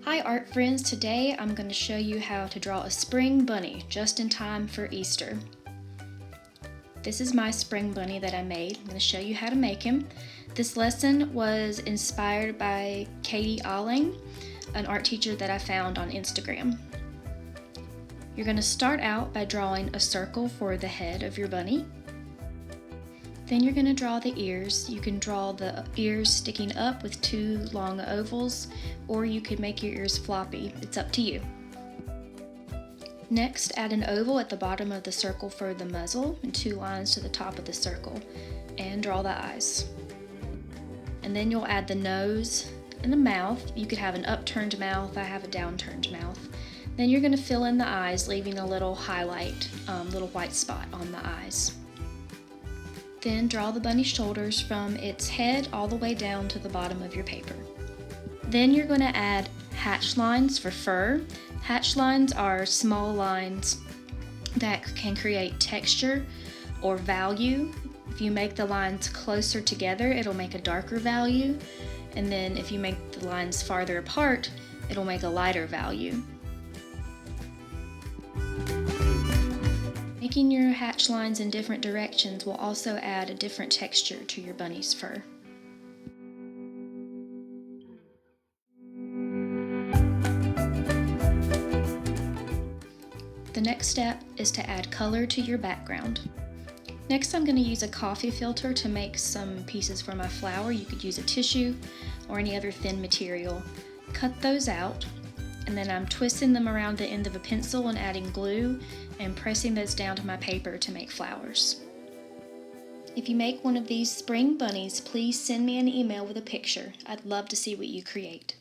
Hi art friends, today I'm going to show you how to draw a spring bunny just in time for Easter. This is my spring bunny that I made. I'm going to show you how to make him. This lesson was inspired by Katie Alling, an art teacher that I found on Instagram. You're going to start out by drawing a circle for the head of your bunny. Then you're going to draw the ears. You can draw the ears sticking up with two long ovals, or you could make your ears floppy. It's up to you. Next, add an oval at the bottom of the circle for the muzzle and two lines to the top of the circle, and draw the eyes. And then you'll add the nose and the mouth. You could have an upturned mouth. I have a downturned mouth. Then you're going to fill in the eyes, leaving a little highlight, little white spot on the eyes. Then draw the bunny's shoulders from its head all the way down to the bottom of your paper. Then you're going to add hatch lines for fur. Hatch lines are small lines that can create texture or value. If you make the lines closer together, it'll make a darker value. And then if you make the lines farther apart, it'll make a lighter value. Making your hatch lines in different directions will also add a different texture to your bunny's fur. The next step is to add color to your background. Next, I'm going to use a coffee filter to make some pieces for my flower. You could use a tissue or any other thin material. Cut those out, and then I'm twisting them around the end of a pencil and adding glue and pressing those down to my paper to make flowers. If you make one of these spring bunnies, please send me an email with a picture. I'd love to see what you create.